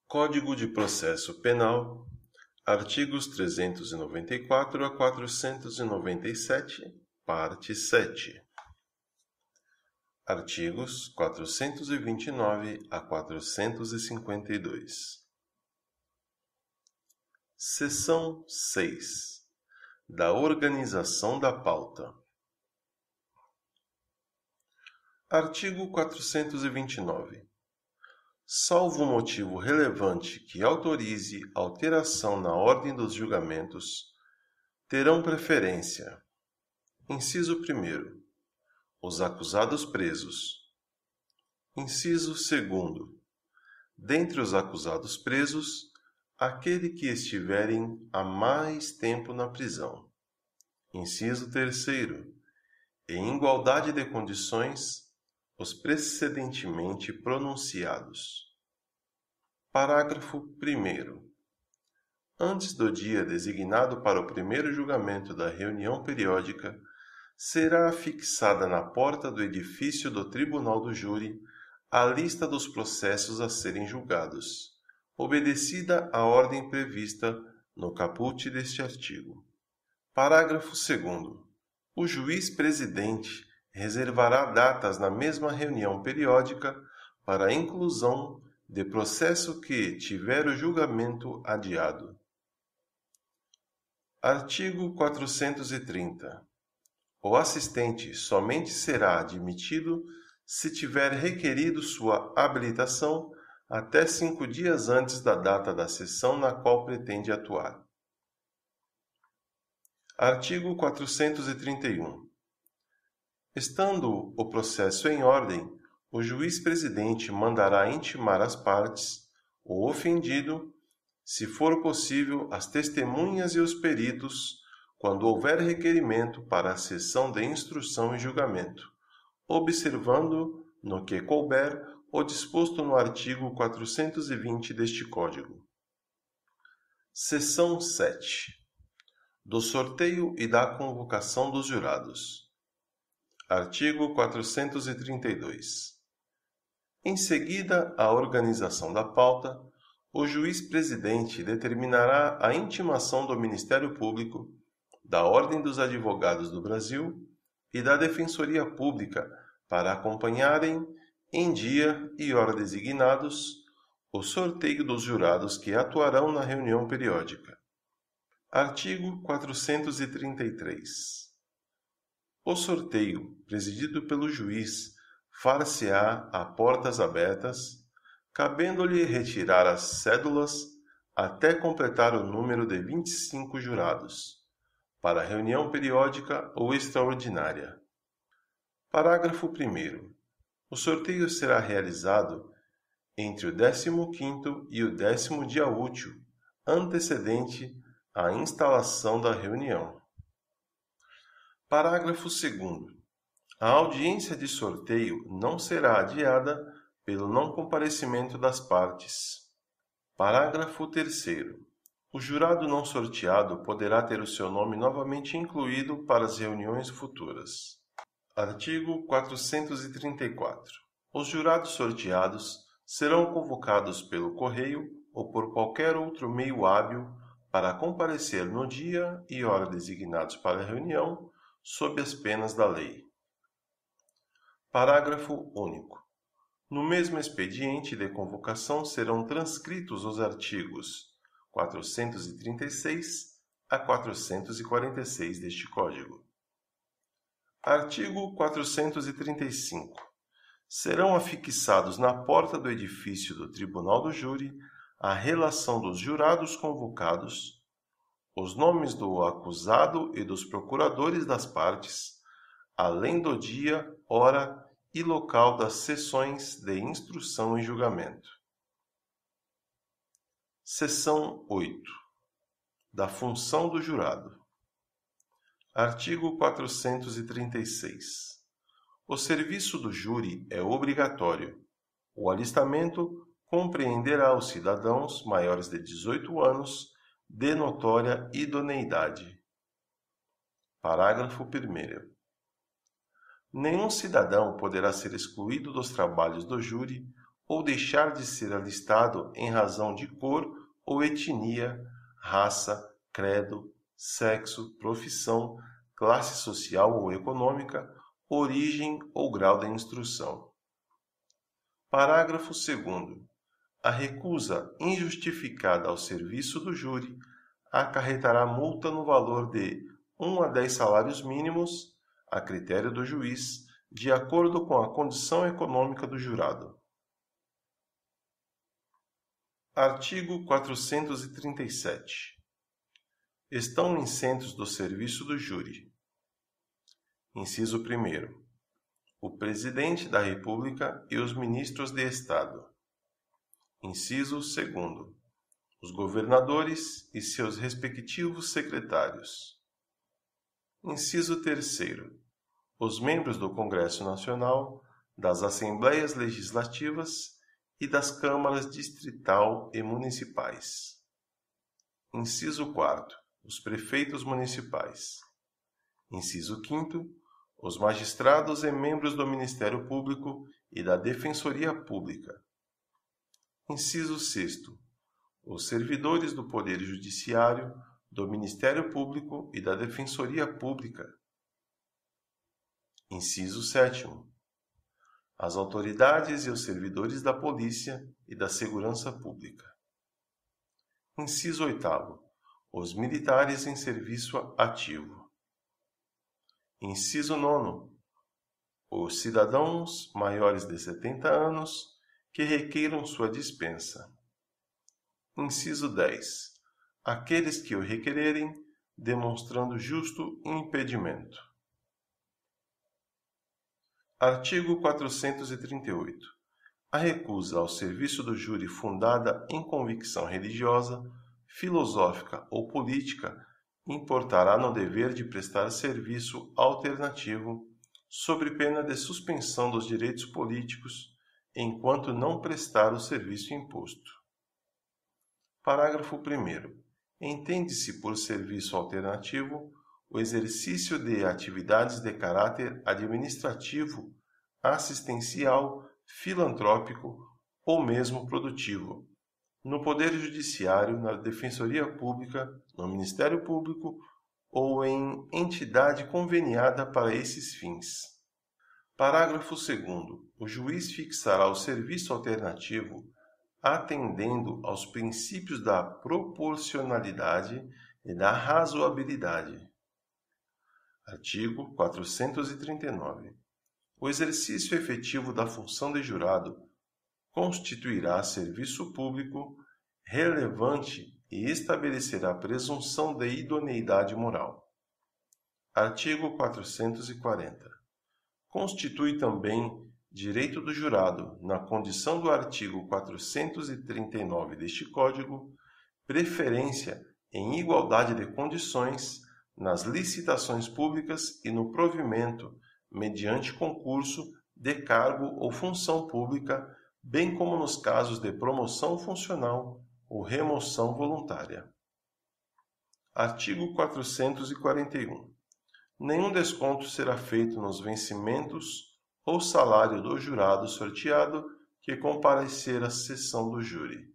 Código de Processo Penal, artigos 394 a 497, parte 7. Artigos 429 a 452. Seção 6. Da organização da pauta. Artigo 429. Salvo motivo relevante que autorize alteração na ordem dos julgamentos, terão preferência. Inciso 1. Os acusados presos. Inciso 2. Dentre os acusados presos, aquele que estiverem há mais tempo na prisão. Inciso 3. Em igualdade de condições, os precedentemente pronunciados. Parágrafo 1º. Antes do dia designado para o primeiro julgamento da reunião periódica, será afixada na porta do edifício do Tribunal do Júri a lista dos processos a serem julgados, obedecida a ordem prevista no caput deste artigo. Parágrafo 2º. O juiz-presidente reservará datas na mesma reunião periódica para a inclusão de processo que tiver o julgamento adiado. Artigo 430. O assistente somente será admitido se tiver requerido sua habilitação até 5 dias antes da data da sessão na qual pretende atuar. Artigo 431. Estando o processo em ordem, o juiz-presidente mandará intimar as partes, o ofendido, se for possível, as testemunhas e os peritos, quando houver requerimento para a sessão de instrução e julgamento, observando, no que couber, o disposto no artigo 420 deste Código. Seção 7. Do sorteio e da convocação dos jurados. Artigo 432. Em seguida à organização da pauta, o juiz-presidente determinará a intimação do Ministério Público, da Ordem dos Advogados do Brasil e da Defensoria Pública para acompanharem, em dia e hora designados, o sorteio dos jurados que atuarão na reunião periódica. Artigo 433. O sorteio, presidido pelo juiz, far-se-á a portas abertas, cabendo-lhe retirar as cédulas até completar o número de 25 jurados, para reunião periódica ou extraordinária. Parágrafo 1º. O sorteio será realizado entre o 15º e o 10º dia útil, antecedente à instalação da reunião. Parágrafo 2º. A audiência de sorteio não será adiada pelo não comparecimento das partes. Parágrafo 3º. O jurado não sorteado poderá ter o seu nome novamente incluído para as reuniões futuras. Artigo 434. Os jurados sorteados serão convocados pelo correio ou por qualquer outro meio hábil para comparecer no dia e hora designados para a reunião, sob as penas da lei. Parágrafo único. No mesmo expediente de convocação serão transcritos os artigos 436 a 446 deste Código. Artigo 435. Serão afixados na porta do edifício do Tribunal do Júri a relação dos jurados convocados, os nomes do acusado e dos procuradores das partes, além do dia, hora e local das sessões de instrução e julgamento. Seção 8. Da função do jurado. Artigo 436. O serviço do júri é obrigatório. O alistamento compreenderá os cidadãos maiores de 18 anos de notória idoneidade. Parágrafo 1º. Nenhum cidadão poderá ser excluído dos trabalhos do júri ou deixar de ser alistado em razão de cor ou etnia, raça, credo, sexo, profissão, classe social ou econômica, origem ou grau de instrução. Parágrafo 2º. A recusa injustificada ao serviço do júri acarretará multa no valor de 1 a 10 salários mínimos, a critério do juiz, de acordo com a condição econômica do jurado. Artigo 437. Estão isentos do serviço do júri. Inciso 1º. O Presidente da República e os ministros de Estado. Inciso 2º. Os governadores e seus respectivos secretários. Inciso 3º. Os membros do Congresso Nacional, das Assembleias Legislativas e das Câmaras Distrital e Municipais. Inciso 4º. Os prefeitos municipais. Inciso 5º. Os magistrados e membros do Ministério Público e da Defensoria Pública. Inciso 6º. Os servidores do Poder Judiciário, do Ministério Público e da Defensoria Pública. Inciso 7º. As autoridades e os servidores da Polícia e da Segurança Pública. Inciso 8º. Os militares em serviço ativo. Inciso 9º. Os cidadãos maiores de 70 anos que requeiram sua dispensa. Inciso 10. Aqueles que o requererem, demonstrando justo impedimento. Artigo 438. A recusa ao serviço do júri fundada em convicção religiosa, filosófica ou política importará no dever de prestar serviço alternativo, sob pena de suspensão dos direitos políticos, enquanto não prestar o serviço imposto. Parágrafo 1º. Entende-se por serviço alternativo o exercício de atividades de caráter administrativo, assistencial, filantrópico ou mesmo produtivo, no Poder Judiciário, na Defensoria Pública, no Ministério Público ou em entidade conveniada para esses fins. Parágrafo 2º. O juiz fixará o serviço alternativo atendendo aos princípios da proporcionalidade e da razoabilidade. Artigo 439. O exercício efetivo da função de jurado constituirá serviço público relevante e estabelecerá presunção de idoneidade moral. Artigo 440. Constitui também direito do jurado, na condição do artigo 439 deste Código, preferência em igualdade de condições nas licitações públicas e no provimento, mediante concurso, de cargo ou função pública, bem como nos casos de promoção funcional ou remoção voluntária. Artigo 441. Nenhum desconto será feito nos vencimentos ou salário do jurado sorteado que comparecer à sessão do júri.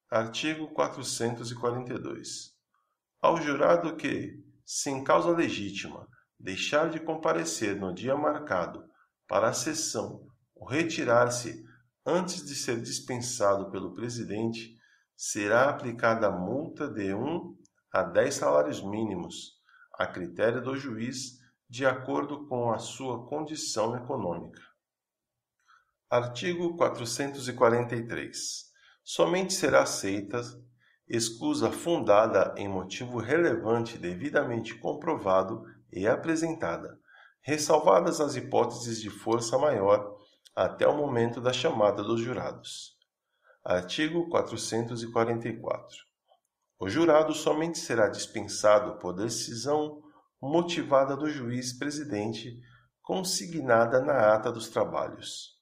Artigo 442. Ao jurado que, sem causa legítima, deixar de comparecer no dia marcado para a sessão ou retirar-se antes de ser dispensado pelo presidente, será aplicada multa de 1 a 10 salários mínimos, a critério do juiz, de acordo com a sua condição econômica. Artigo 443. Somente será aceita escusa fundada em motivo relevante devidamente comprovado e apresentada, ressalvadas as hipóteses de força maior até o momento da chamada dos jurados. Artigo 444. O jurado somente será dispensado por decisão motivada do juiz presidente consignada na ata dos trabalhos.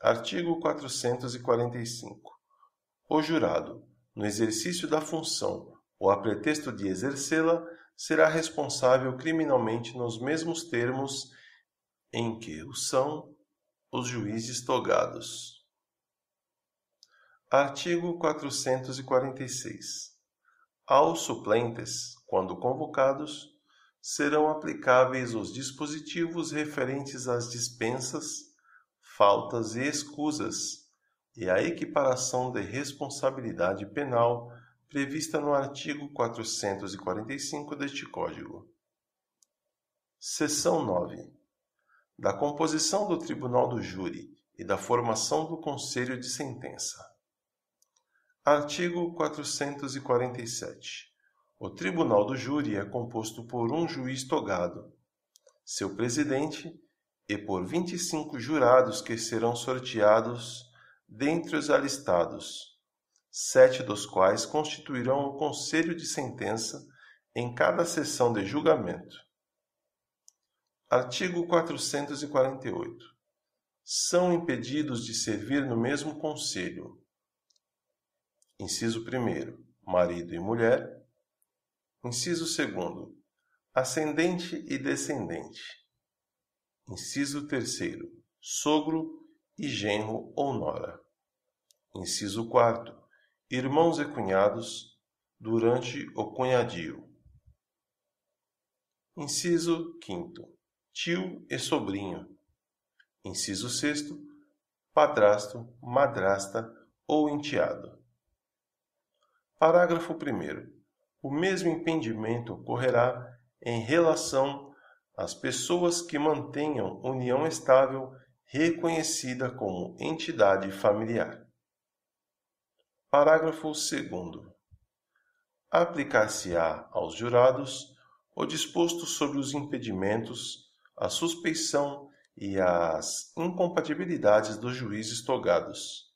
Artigo 445. O jurado, no exercício da função ou a pretexto de exercê-la, será responsável criminalmente nos mesmos termos em que o são os juízes togados. Artigo 446. Aos suplentes, quando convocados, serão aplicáveis os dispositivos referentes às dispensas, faltas e escusas, e à equiparação de responsabilidade penal prevista no artigo 445 deste Código. Seção 9. Da composição do Tribunal do Júri e da formação do Conselho de Sentença. Artigo 447. O Tribunal do Júri é composto por um juiz togado, seu presidente e por 25 jurados que serão sorteados dentre os alistados, 7 dos quais constituirão o Conselho de Sentença em cada sessão de julgamento. Artigo 448. São impedidos de servir no mesmo Conselho: Inciso 1º, marido e mulher. Inciso 2º, ascendente e descendente. Inciso 3º, sogro e genro ou nora. Inciso 4º, irmãos e cunhados durante o cunhadio. Inciso 5º, tio e sobrinho. Inciso 6º, padrasto, madrasta ou enteado. Parágrafo 1º. O mesmo impedimento ocorrerá em relação às pessoas que mantenham união estável reconhecida como entidade familiar. Parágrafo 2º. Aplicar-se-á aos jurados o disposto sobre os impedimentos, a suspeição e as incompatibilidades dos juízes togados.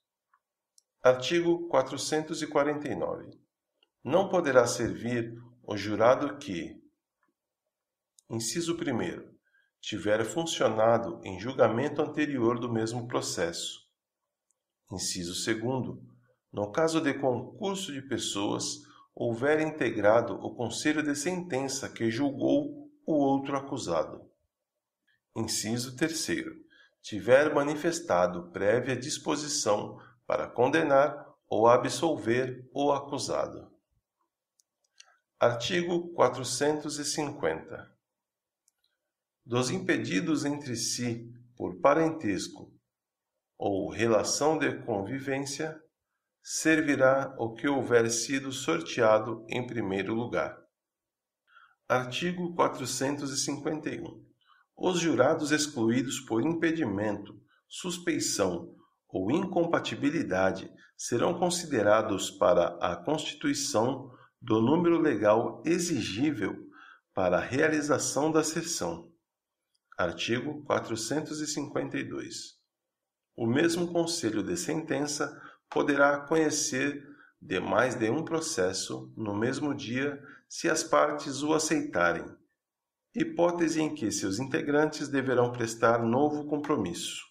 Artigo 449. Não poderá servir o jurado que: Inciso 1º. Tiver funcionado em julgamento anterior do mesmo processo. Inciso 2º. No caso de concurso de pessoas, houver integrado o Conselho de Sentença que julgou o outro acusado. Inciso 3º. Tiver manifestado prévia disposição para condenar ou absolver o acusado. Artigo 450. Dos impedidos entre si por parentesco ou relação de convivência, servirá o que houver sido sorteado em primeiro lugar. Artigo 451. Os jurados excluídos por impedimento, suspeição ou incompatibilidade serão considerados para a constituição do número legal exigível para a realização da sessão. Artigo 452. O mesmo Conselho de Sentença poderá conhecer de mais de um processo no mesmo dia, se as partes o aceitarem, hipótese em que seus integrantes deverão prestar novo compromisso.